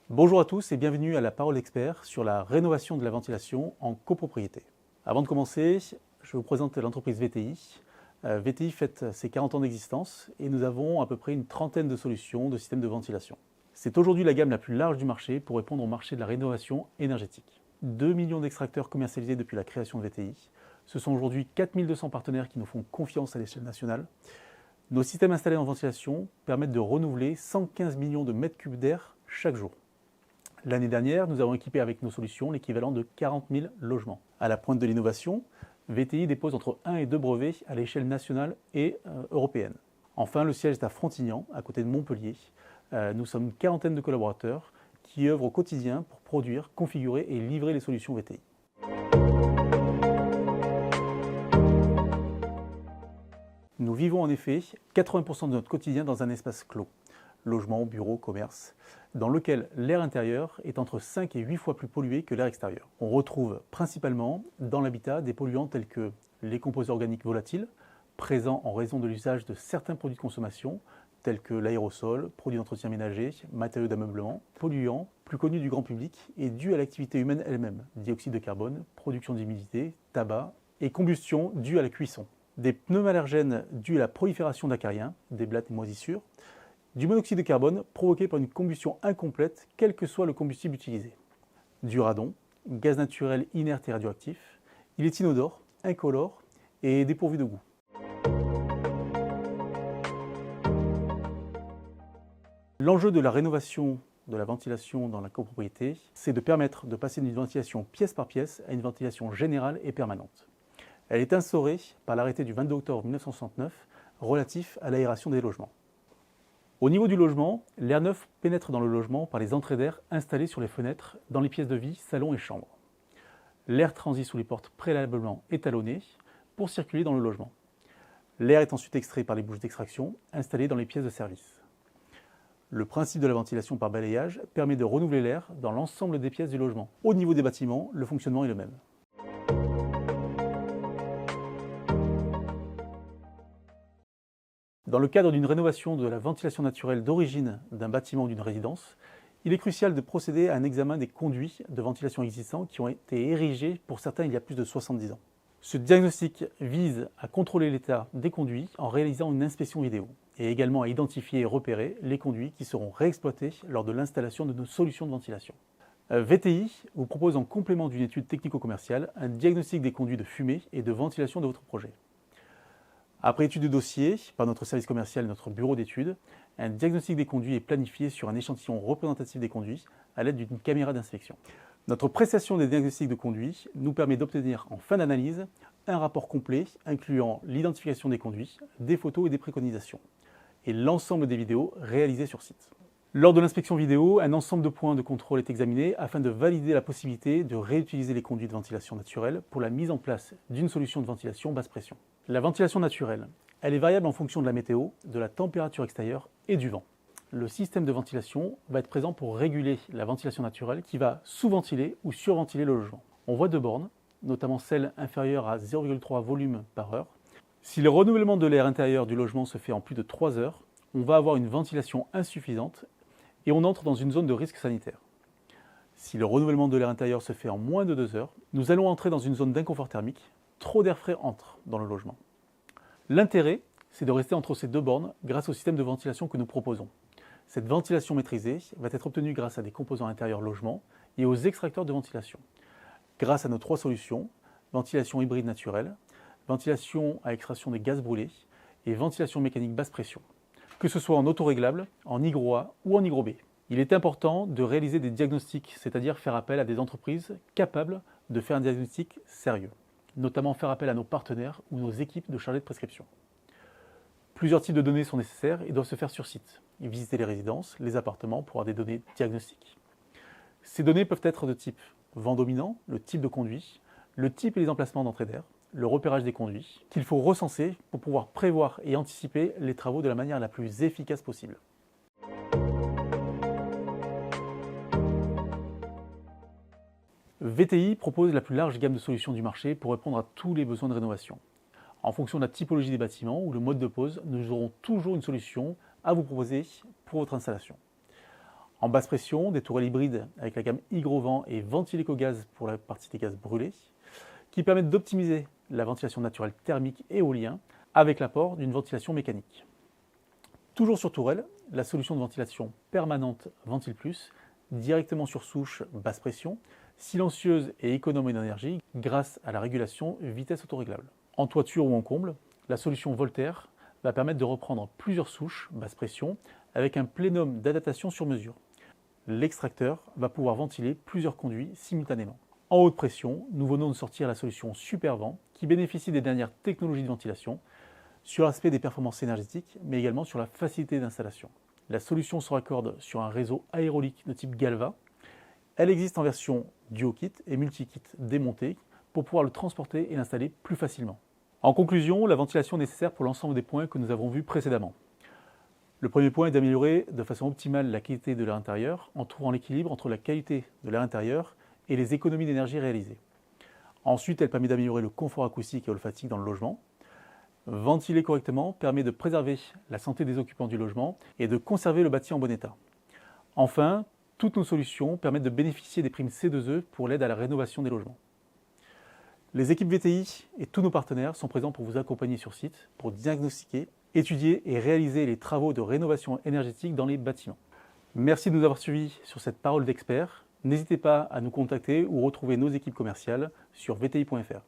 Bonjour à tous et bienvenue à la Parole d'Expert sur la rénovation de la ventilation en copropriété. Avant de commencer, je vous présente l'entreprise VTI. VTI fête ses 40 ans d'existence et nous avons à peu près une trentaine de solutions de systèmes de ventilation. C'est aujourd'hui la gamme la plus large du marché pour répondre au marché de la rénovation énergétique. 2 millions d'extracteurs commercialisés depuis la création de VTI. Ce sont aujourd'hui 4200 partenaires qui nous font confiance à l'échelle nationale. Nos systèmes installés en ventilation permettent de renouveler 115 millions de mètres cubes d'air chaque jour. L'année dernière, nous avons équipé avec nos solutions l'équivalent de 40 000 logements. À la pointe de l'innovation, VTI dépose entre 1 et 2 brevets à l'échelle nationale et européenne. Enfin, le siège est à Frontignan, à côté de Montpellier. Nous sommes une quarantaine de collaborateurs qui œuvrent au quotidien pour produire, configurer et livrer les solutions VTI. Nous vivons en effet 80% de notre quotidien dans un espace clos, logement, bureau, commerce, dans lequel l'air intérieur est entre 5 et 8 fois plus pollué que l'air extérieur. On retrouve principalement dans l'habitat des polluants tels que les composés organiques volatiles, présents en raison de l'usage de certains produits de consommation, tels que l'aérosol, produits d'entretien ménager, matériaux d'ameublement, polluants, plus connus du grand public et dus à l'activité humaine elle-même, dioxyde de carbone, production d'humidité, tabac et combustion due à la cuisson. Des pneumallergènes dus à la prolifération d'acariens, des blattes et moisissures, du monoxyde de carbone provoqué par une combustion incomplète, quel que soit le combustible utilisé. Du radon, gaz naturel inerte et radioactif. Il est inodore, incolore et dépourvu de goût. L'enjeu de la rénovation de la ventilation dans la copropriété, c'est de permettre de passer d'une ventilation pièce par pièce à une ventilation générale et permanente. Elle est instaurée par l'arrêté du 22 octobre 1969 relatif à l'aération des logements. Au niveau du logement, l'air neuf pénètre dans le logement par les entrées d'air installées sur les fenêtres dans les pièces de vie, salons et chambres. L'air transit sous les portes préalablement étalonnées pour circuler dans le logement. L'air est ensuite extrait par les bouches d'extraction installées dans les pièces de service. Le principe de la ventilation par balayage permet de renouveler l'air dans l'ensemble des pièces du logement. Au niveau des bâtiments, le fonctionnement est le même. Dans le cadre d'une rénovation de la ventilation naturelle d'origine d'un bâtiment ou d'une résidence, il est crucial de procéder à un examen des conduits de ventilation existants qui ont été érigés pour certains il y a plus de 70 ans. Ce diagnostic vise à contrôler l'état des conduits en réalisant une inspection vidéo et également à identifier et repérer les conduits qui seront réexploités lors de l'installation de nos solutions de ventilation. VTI vous propose en complément d'une étude technico-commerciale un diagnostic des conduits de fumée et de ventilation de votre projet. Après étude du dossier par notre service commercial et notre bureau d'études, un diagnostic des conduits est planifié sur un échantillon représentatif des conduits à l'aide d'une caméra d'inspection. Notre prestation des diagnostics de conduits nous permet d'obtenir en fin d'analyse un rapport complet incluant l'identification des conduits, des photos et des préconisations, et l'ensemble des vidéos réalisées sur site. Lors de l'inspection vidéo, un ensemble de points de contrôle est examiné afin de valider la possibilité de réutiliser les conduits de ventilation naturelle pour la mise en place d'une solution de ventilation basse pression. La ventilation naturelle, elle est variable en fonction de la météo, de la température extérieure et du vent. Le système de ventilation va être présent pour réguler la ventilation naturelle qui va sous-ventiler ou surventiler le logement. On voit deux bornes, notamment celle inférieure à 0,3 volume par heure. Si le renouvellement de l'air intérieur du logement se fait en plus de 3 heures, on va avoir une ventilation insuffisante et on entre dans une zone de risque sanitaire. Si le renouvellement de l'air intérieur se fait en moins de 2 heures, nous allons entrer dans une zone d'inconfort thermique. Trop d'air frais entre dans le logement. L'intérêt, c'est de rester entre ces deux bornes grâce au système de ventilation que nous proposons. Cette ventilation maîtrisée va être obtenue grâce à des composants intérieurs logement et aux extracteurs de ventilation. Grâce à nos 3 solutions, ventilation hybride naturelle, ventilation à extraction des gaz brûlés et ventilation mécanique basse pression, que ce soit en autoréglable, en hygro A ou en hygro B. Il est important de réaliser des diagnostics, c'est-à-dire faire appel à des entreprises capables de faire un diagnostic sérieux, notamment faire appel à nos partenaires ou nos équipes de chargés de prescription. Plusieurs types de données sont nécessaires et doivent se faire sur site. Visiter les résidences, les appartements pour avoir des données diagnostiques. Ces données peuvent être de type vent dominant, le type de conduit, le type et les emplacements d'entrée d'air, le repérage des conduits, qu'il faut recenser pour pouvoir prévoir et anticiper les travaux de la manière la plus efficace possible. VTI propose la plus large gamme de solutions du marché pour répondre à tous les besoins de rénovation. En fonction de la typologie des bâtiments ou le mode de pose, nous aurons toujours une solution à vous proposer pour votre installation. En basse pression, des tourelles hybrides avec la gamme Hygrovent et Ventileco-Gaz pour la partie des gaz brûlés, qui permettent d'optimiser la ventilation naturelle thermique et éolien avec l'apport d'une ventilation mécanique. Toujours sur tourelle, la solution de ventilation permanente VentilPlus, directement sur souche basse pression, silencieuse et économe en énergie grâce à la régulation vitesse autoréglable. En toiture ou en comble, la solution Voltaire va permettre de reprendre plusieurs souches basse pression avec un plénum d'adaptation sur mesure. L'extracteur va pouvoir ventiler plusieurs conduits simultanément. En haute pression, nous venons de sortir la solution Supervent qui bénéficie des dernières technologies de ventilation sur l'aspect des performances énergétiques, mais également sur la facilité d'installation. La solution se raccorde sur un réseau aérolique de type Galva. Elle existe en version duo-kit et multi-kit démonté pour pouvoir le transporter et l'installer plus facilement. En conclusion, la ventilation est nécessaire pour l'ensemble des points que nous avons vus précédemment. Le premier point est d'améliorer de façon optimale la qualité de l'air intérieur en trouvant l'équilibre entre la qualité de l'air intérieur et les économies d'énergie réalisées. Ensuite, elle permet d'améliorer le confort acoustique et olfactique dans le logement. Ventiler correctement permet de préserver la santé des occupants du logement et de conserver le bâti en bon état. Enfin, toutes nos solutions permettent de bénéficier des primes C2E pour l'aide à la rénovation des logements. Les équipes VTI et tous nos partenaires sont présents pour vous accompagner sur site, pour diagnostiquer, étudier et réaliser les travaux de rénovation énergétique dans les bâtiments. Merci de nous avoir suivis sur cette parole d'expert. N'hésitez pas à nous contacter ou retrouver nos équipes commerciales sur vti.fr.